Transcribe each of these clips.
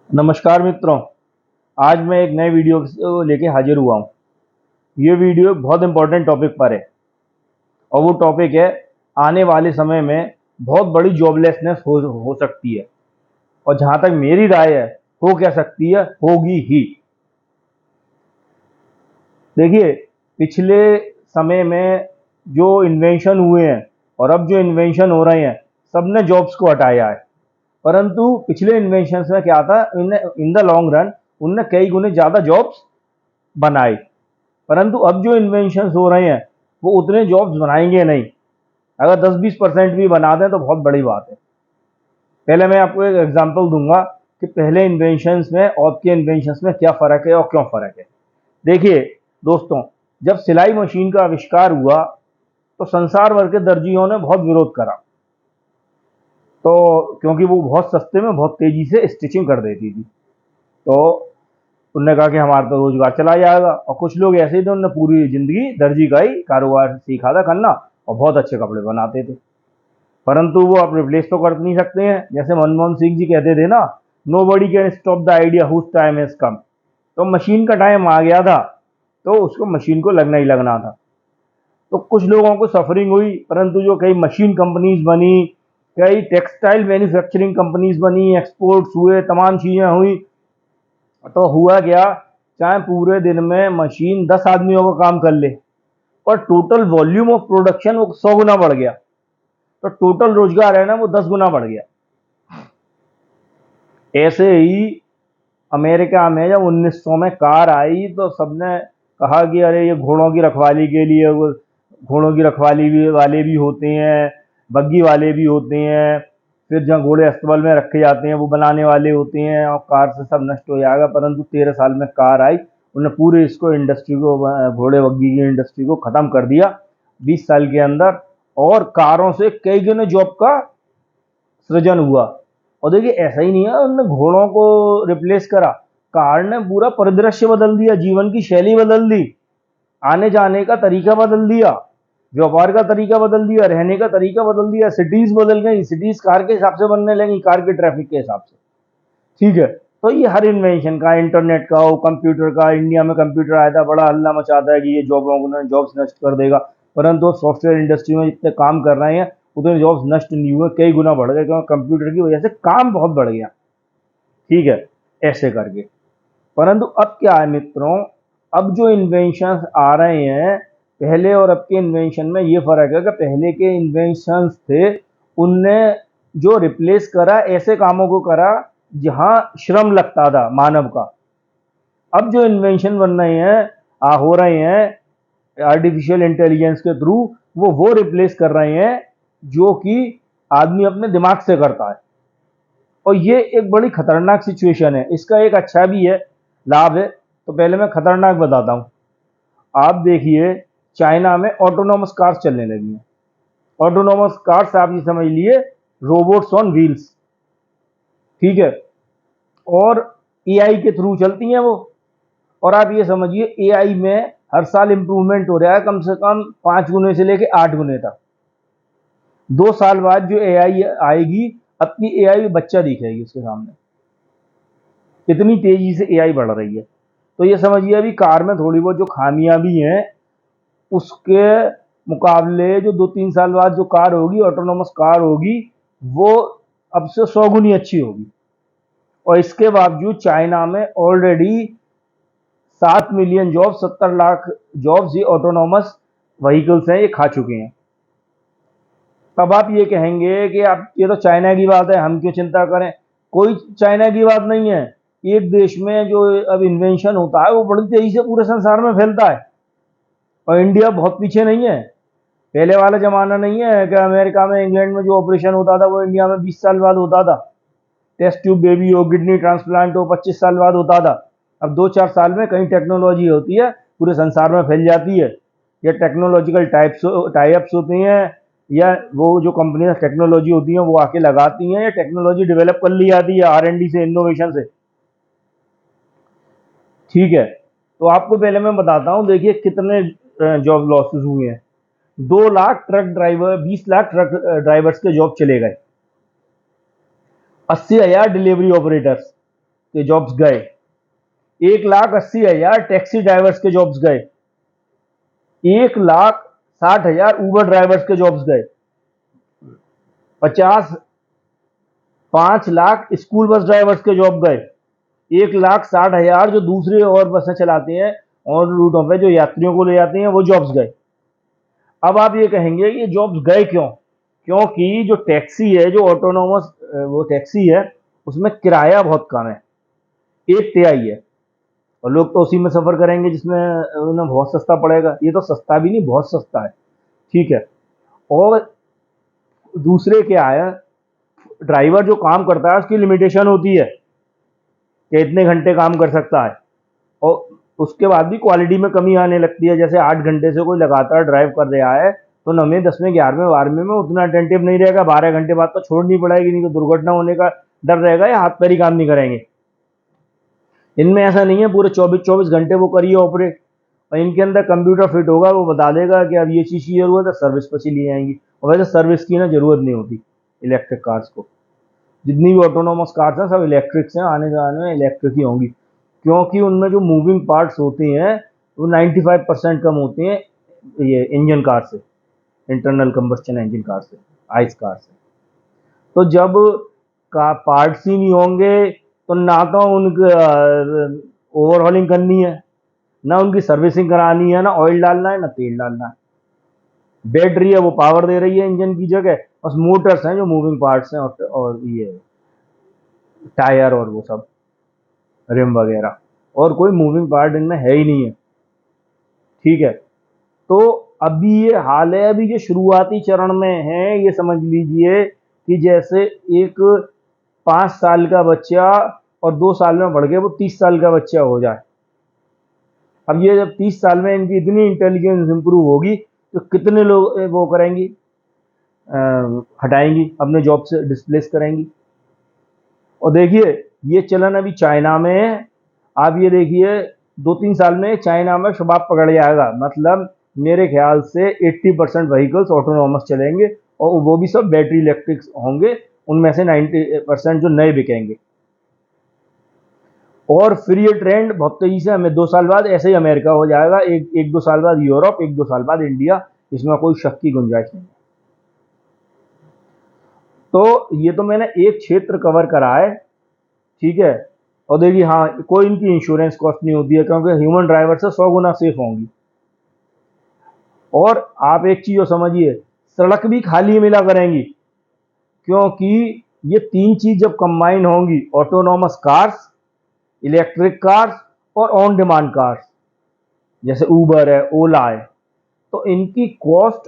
नमस्कार मित्रों। आज मैं एक नए वीडियो लेके हाजिर हुआ हूँ। ये वीडियो एक बहुत इंपॉर्टेंट टॉपिक पर है और वो टॉपिक है आने वाले समय में बहुत बड़ी जॉबलेसनेस हो सकती है और जहाँ तक मेरी राय है हो क्या सकती है, होगी ही। देखिए, पिछले समय में जो इन्वेंशन हुए हैं और अब जो इन्वेंशन हो रहे हैं सब ने जॉब्स को हटाया है। परंतु पिछले इन्वेंशंस में क्या था, इन द लॉन्ग रन उनने कई गुने ज़्यादा जॉब्स बनाई। परंतु अब जो इन्वेंशंस हो रहे हैं वो उतने जॉब्स बनाएंगे नहीं। अगर 10-20% भी बना दें तो बहुत बड़ी बात है। पहले मैं आपको एक एग्जांपल दूंगा कि पहले इन्वेंशंस में और अब के इन्वेंशंस में क्या फ़र्क है और क्यों फ़र्क है। देखिए दोस्तों, जब सिलाई मशीन का आविष्कार हुआ तो संसार भर के दर्जियों ने बहुत विरोध करा, तो क्योंकि वो बहुत सस्ते में बहुत तेज़ी से स्टिचिंग कर देती थी। तो उनने कहा कि हमारा तो रोजगार चला जाएगा। और कुछ लोग ऐसे ही थे, उन्होंने पूरी जिंदगी दर्जी का ही कारोबार सीखा था करना और बहुत अच्छे कपड़े बनाते थे। परंतु वो आप रिप्लेस तो कर नहीं सकते हैं। जैसे मनमोहन सिंह जी कहते थे ना, nobody can stop the idea whose time has come. तो मशीन का टाइम आ गया था, तो उसको मशीन को लगना ही लगना था। तो कुछ लोगों को सफरिंग हुई, परंतु जो कई मशीन कंपनीज बनी, कई टेक्सटाइल मैन्युफैक्चरिंग कंपनीज बनी, एक्सपोर्ट्स हुए, तमाम चीज़ें हुई। तो हुआ क्या, चाहे पूरे दिन में मशीन 10 आदमियों का काम कर ले, पर टोटल वॉल्यूम ऑफ प्रोडक्शन वो 100 गुना बढ़ गया। तो टोटल रोजगार है ना वो 10 गुना बढ़ गया। ऐसे ही अमेरिका में जब 1900 में कार आई तो सबने कहा कि अरे ये घोड़ों की रखवाली के लिए, वो घोड़ों की रखवाली भी वाले भी होते हैं, बग्गी वाले भी होते हैं, फिर जहाँ घोड़े अस्तबल में रखे जाते हैं वो बनाने वाले होते हैं, और कार से सब नष्ट हो जाएगा। परंतु 13 साल में कार आई, उन्होंने पूरे इसको इंडस्ट्री को, घोड़े बग्गी की इंडस्ट्री को ख़त्म कर दिया 20 साल के अंदर। और कारों से कई गुने जॉब का सृजन हुआ। और देखिए ऐसा ही नहीं है उन्होंने घोड़ों को रिप्लेस करा, कार ने पूरा परिदृश्य बदल दिया, जीवन की शैली बदल दी, आने जाने का तरीका बदल दिया, व्यापार का तरीका बदल दिया, रहने का तरीका बदल दिया। सिटीज बदल गई, सिटीज कार के हिसाब से बनने लगी, कार के ट्रैफिक के हिसाब से। ठीक है, तो ये हर इन्वेंशन का, इंटरनेट का हो, कंप्यूटर का, इंडिया में कंप्यूटर आया था, बड़ा हल्ला मचाता है कि ये जॉब्स नष्ट कर देगा। परंतु सॉफ्टवेयर इंडस्ट्री में जितने काम कर रहे हैं उतने जॉब्स नष्ट नहीं हुए, कई गुना बढ़ गए, क्योंकि कंप्यूटर की वजह से काम बहुत बढ़ गया। ठीक है, ऐसे करके। परंतु अब क्या है मित्रों, अब जो इन्वेंशंस आ रहे हैं, पहले और अब के इन्वेंशन में ये फर्क है कि पहले के इन्वेंशंस थे, उनने जो रिप्लेस करा ऐसे कामों को करा जहां श्रम लगता था मानव का। अब जो इन्वेंशन बन रहे हैं, हो रहे हैं आर्टिफिशियल इंटेलिजेंस के थ्रू, वो रिप्लेस कर रहे हैं जो कि आदमी अपने दिमाग से करता है। और ये एक बड़ी खतरनाक सिचुएशन है। इसका एक अच्छा भी है, लाभ है। तो पहले मैं खतरनाक बताता हूँ। आप देखिए, चाइना में ऑटोनोमस कार्स चलने लगी हैं। ऑटोनोमस कार्स आप ये समझ लिए रोबोट्स ऑन व्हील्स। ठीक है, और एआई के थ्रू चलती हैं वो। और आप ये समझिए एआई में हर साल इंप्रूवमेंट हो रहा है, कम से कम 5 गुने से लेके 8 गुने तक। 2 साल बाद जो एआई आएगी, अपनी एआई बच्चा दिखेगी उसके सामने, इतनी तेजी से एआई बढ़ रही है। तो ये समझिए अभी कार में थोड़ी बहुत जो खामियां भी हैं, उसके मुकाबले जो 2-3 साल बाद जो कार होगी, ऑटोनोमस कार होगी, वो अब से 100 गुनी अच्छी होगी। और इसके बावजूद चाइना में already 7 million job, 70 lakh jobs ये ऑटोनोमस व्हीकल्स हैं, ये खा चुके हैं। तब आप ये कहेंगे कि आप, ये तो चाइना की बात है, हम क्यों चिंता करें। कोई चाइना की बात नहीं है। एक देश में जो अब इन्वेंशन होता है वो बड़ी तेजी से पूरे संसार में फैलता है, और इंडिया बहुत पीछे नहीं है। पहले वाला जमाना नहीं है कि अमेरिका में, इंग्लैंड में जो ऑपरेशन होता था वो इंडिया में 20 साल बाद होता था। टेस्ट ट्यूब बेबी हो, किडनी ट्रांसप्लांट हो, 25 साल बाद होता था। अब 2-4 साल में कहीं टेक्नोलॉजी होती है, पूरे संसार में फैल जाती है। या टेक्नोलॉजिकल टाइप्स होती हैं, या वो जो कंपनियां टेक्नोलॉजी होती हैं वो आके लगाती हैं, या टेक्नोलॉजी डेवलप कर ली जाती है R&D से, इनोवेशन से। ठीक है, तो आपको पहले मैं बताता हूँ। देखिए कितने जॉब लॉसेस हुए हैं। 2 lakh truck driver, 20 lakh truck drivers के जॉब चले गए, 80,000 डिलीवरी ऑपरेटर्स, के जॉब्स गए, 1,80,000 टैक्सी ड्राइवर्स के जॉब्स गए, 1,60,000 ऊबर ड्राइवर्स के जॉब्स गए, 5 लाख स्कूल बस ड्राइवर्स के जॉब गए, 1,60,000 जो दूसरे और बसें चलाते हैं और रूटों पे जो यात्रियों को ले जाते हैं वो जॉब्स गए। अब आप ये कहेंगे ये जॉब्स गए क्यों? क्योंकि जो टैक्सी है, जो ऑटोनोमस वो टैक्सी है, उसमें किराया बहुत कम है, 1 तिहाई है, और लोग तो उसी में सफ़र करेंगे जिसमें उन्हें बहुत सस्ता पड़ेगा। ये तो सस्ता भी नहीं, बहुत सस्ता है, ठीक है। और दूसरे क्या है, ड्राइवर जो काम करता है उसकी लिमिटेशन होती है कि इतने घंटे काम कर सकता है, और उसके बाद भी क्वालिटी में कमी आने लगती है। जैसे 8 घंटे से कोई लगातार ड्राइव कर रहा है तो 9वें 10वें 11वें 12वें में उतना अटेंटिव नहीं रहेगा, 12 घंटे बाद तो छोड़नी पड़ेगी, नहीं तो दुर्घटना होने का डर रहेगा या हाथ पैर ही काम नहीं करेंगे। इनमें ऐसा नहीं है, पूरे 24 घंटे वो करिए ऑपरेट, और इनके अंदर कंप्यूटर फिट होगा, वो बता देगा कि अब ये चीज़ की जरूरत है, सर्विस पर चली जाएंगी। और वैसे सर्विस की ना जरूरत नहीं होती इलेक्ट्रिक कार्स को। जितनी भी ऑटोनोमस कार्स हैं सब इलेक्ट्रिक्स हैं, आने जाने में इलेक्ट्रिक ही होंगी, क्योंकि उनमें जो मूविंग पार्ट्स होते हैं वो 95% कम होते हैं ये इंजन कार से, इंटरनल कंबस्चन इंजन कार से, आइस कार से। तो जब का पार्ट्स ही नहीं होंगे तो ना तो उनकी ओवरहॉलिंग करनी है, ना उनकी सर्विसिंग करानी है, ना ऑयल डालना है, ना तेल डालना है। बैटरी है वो पावर दे रही है इंजन की जगह, बस मोटर्स हैं जो मूविंग पार्ट्स हैं, और ये टायर और वो सब रिम वगैरह, और कोई मूविंग पार्ट इनमें है ही नहीं है, ठीक है। तो अभी ये हाल है, अभी जो शुरुआती चरण में है, ये समझ लीजिए कि जैसे एक 5 साल का बच्चा और 2 साल में बढ़ के वो 30 साल का बच्चा हो जाए। अब ये जब 30 साल में इनकी इतनी इंटेलिजेंस इंप्रूव होगी तो कितने लोग वो करेंगी, हटाएंगी, अपने जॉब से डिस्प्लेस करेंगी। और देखिए ये चलन अभी चाइना में है, आप ये देखिए 2-3 साल में चाइना में शबाब पकड़ जाएगा, मतलब मेरे ख्याल से 80% व्हीकल्स ऑटोनॉमस चलेंगे, और वो भी सब बैटरी इलेक्ट्रिक होंगे, उनमें से 90% जो नए बिकेंगे। और फिर ये ट्रेंड बहुत तेजी से हमें 2 साल बाद ऐसे ही अमेरिका हो जाएगा, एक 2 साल बाद यूरोप, 1-2 साल बाद इंडिया, इसमें कोई शक की गुंजाइश नहीं। तो ये तो मैंने एक क्षेत्र कवर करा है, ठीक है। और देखिए हाँ, कोई इनकी इंश्योरेंस कॉस्ट नहीं होती है, क्योंकि ह्यूमन ड्राइवर से 100 गुना सेफ होंगी। और आप एक चीज समझिए, सड़क भी खाली मिला करेंगी, क्योंकि ये 3 चीज जब कंबाइन होंगी, ऑटोनॉमस कार्स, इलेक्ट्रिक कार्स और ऑन डिमांड कार्स, जैसे उबर है, ओला है, तो इनकी कॉस्ट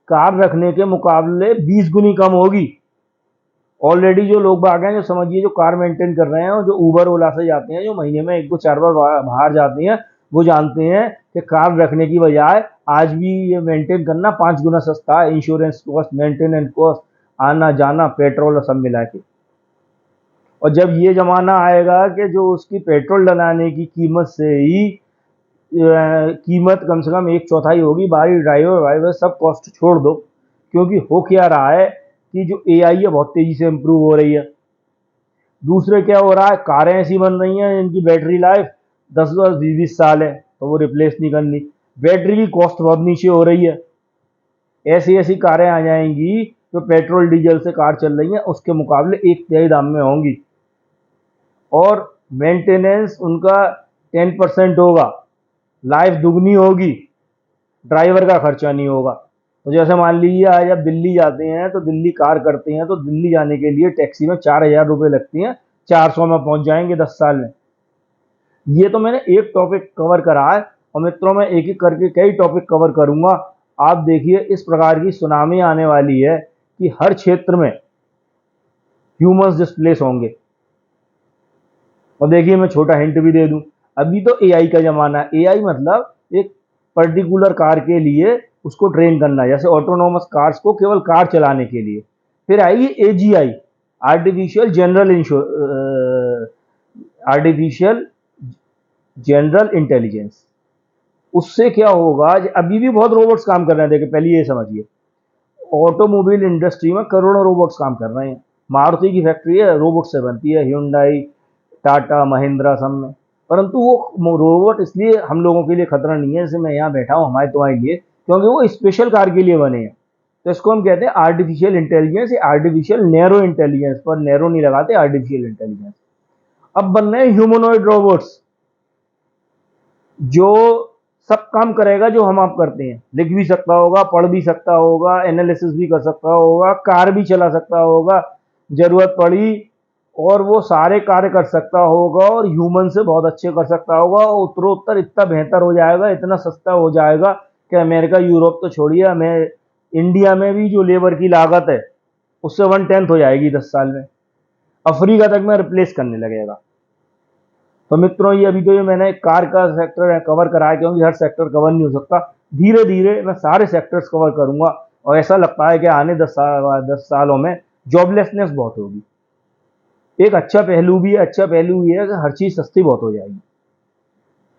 कार रखने के मुकाबले 20 गुनी कम होगी। ऑलरेडी जो लोग बाग हैं, जो समझिए जो कार मेंटेन कर रहे हैं, और जो उबर ओला से जाते हैं, जो महीने में 1-2-4 बार बाहर जाते हैं, वो जानते हैं कि कार रखने की बजाय आज भी ये मेंटेन करना 5 गुना सस्ता है। इंश्योरेंस कॉस्ट, मेंटेनेंस कॉस्ट, आना जाना, पेट्रोल और सब मिला के। और जब ये जमाना आएगा कि जो उसकी पेट्रोल डलाने की कीमत से ही कीमत कम से कम 1/4 होगी, बाकी ड्राइवर सब कॉस्ट छोड़ दो, क्योंकि हो क्या रहा है कि जो एआई है बहुत तेजी से इंप्रूव हो रही है। दूसरे क्या हो रहा है, कारें ऐसी बन रही हैं जिनकी बैटरी लाइफ 10-10, 20-20 साल है, तो वो रिप्लेस नहीं करनी, बैटरी की कॉस्ट बहुत नीचे हो रही है। ऐसी ऐसी कारें आ जाएंगी जो पेट्रोल डीजल से कार चल रही हैं उसके मुकाबले 1/3 दाम में होंगी, और मेंटेनेंस उनका 10% होगा, लाइफ दुगनी होगी, ड्राइवर का खर्चा नहीं होगा। तो जैसे मान लीजिए आज आप दिल्ली जाते हैं, तो दिल्ली कार करते हैं, तो दिल्ली जाने के लिए टैक्सी में 4,000 रुपये लगती हैं, 400 में पहुंच जाएंगे 10 साल में। ये तो मैंने एक टॉपिक कवर करा है, और मित्रों मैं एक एक करके कई टॉपिक कवर करूंगा। आप देखिए इस प्रकार की सुनामी आने वाली है कि हर क्षेत्र में ह्यूमंस डिस्प्लेस होंगे। और देखिए मैं छोटा हिंट भी दे दूं, अभी तो एआई का जमाना है। एआई मतलब एक पर्टिकुलर कार के लिए उसको ट्रेन करना, जैसे ऑटोनोमस कार्स को केवल कार चलाने के लिए। फिर आएगी एजीआई, आर्टिफिशियल जनरल इंटेलिजेंस। उससे क्या होगा, अभी भी बहुत रोबोट्स काम कर रहे हैं। देखिए पहले ये समझिए, ऑटोमोबाइल इंडस्ट्री में करोड़ों रोबोट्स काम कर रहे हैं। मारुति की फैक्ट्री है, रोबोट से बनती है, hyundai, टाटा महिंद्रा सब में। परंतु वो रोबोट इसलिए हम लोगों के लिए खतरा नहीं है, जैसे मैं यहाँ बैठा हूँ हमारे तुम्हारे लिए, क्योंकि वो स्पेशल कार के लिए बने हैं। तो इसको हम कहते हैं आर्टिफिशियल इंटेलिजेंस या आर्टिफिशियल नैरो इंटेलिजेंस, पर नैरो नहीं लगाते, आर्टिफिशियल इंटेलिजेंस। अब बन रहे हैं ह्यूमनॉइड रोबोट्स, जो सब काम करेगा जो हम आप करते हैं, लिख भी सकता होगा, पढ़ भी सकता होगा, एनालिसिस भी कर सकता होगा, कार भी चला सकता होगा जरूरत पड़ी, और वो सारे कार्य कर सकता होगा और ह्यूमन से बहुत अच्छे कर सकता होगा, और उत्तरोत्तर इतना बेहतर हो जाएगा, इतना सस्ता हो जाएगा कि अमेरिका यूरोप तो छोड़िए, हमें इंडिया में भी जो लेबर की लागत है उससे 1/10 हो जाएगी 10 साल में। अफ्रीका तक में रिप्लेस करने लगेगा। तो मित्रों, ये अभी तो ये मैंने कार का सेक्टर कवर करा है, क्योंकि हर सेक्टर कवर नहीं हो सकता। धीरे धीरे मैं सारे सेक्टर्स कवर करूंगा, और ऐसा लगता है कि आने 10 सालों में जॉबलेसनेस बहुत होगी। एक अच्छा पहलू भी है, अच्छा पहलू ये है कि हर चीज़ सस्ती बहुत हो जाएगी,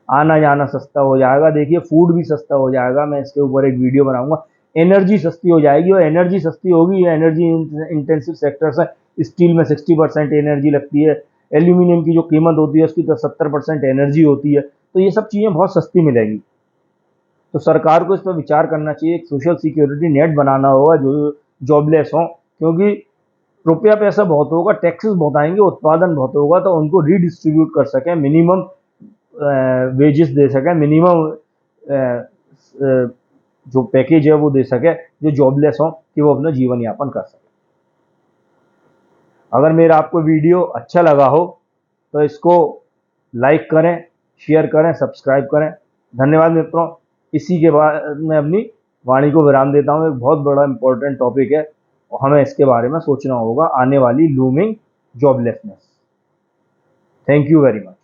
आना जाना सस्ता हो जाएगा। देखिए, फूड भी सस्ता हो जाएगा, मैं इसके ऊपर एक वीडियो बनाऊंगा। एनर्जी सस्ती हो जाएगी, और एनर्जी सस्ती होगी, ये एनर्जी इंटेंसिव सेक्टर्स है। स्टील में 60% एनर्जी लगती है, एल्यूमिनियम की जो कीमत होती है उसकी तो 70% एनर्जी होती है, तो ये सब चीज़ें बहुत सस्ती मिलेंगी। तो सरकार को इस पर विचार करना चाहिए, एक सोशल सिक्योरिटी नेट बनाना होगा जो जॉबलेस हों, क्योंकि रुपया पैसा बहुत होगा, टैक्सेस बहुत आएंगे, उत्पादन बहुत होगा, तो उनको रीडिस्ट्रीब्यूट कर सकें, मिनिमम वेजेस दे सकें, मिनिमम जो पैकेज है वो दे सके, जो जॉबलेस हों, कि वो अपना जीवन यापन कर सकें। अगर मेरा आपको वीडियो अच्छा लगा हो तो इसको लाइक करें, शेयर करें, सब्सक्राइब करें। धन्यवाद मित्रों। इसी के बाद मैं अपनी वाणी को विराम देता हूँ। एक बहुत बड़ा इंपॉर्टेंट टॉपिक है और हमें इसके बारे में सोचना होगा, आने वाली looming joblessness. Thank you very much.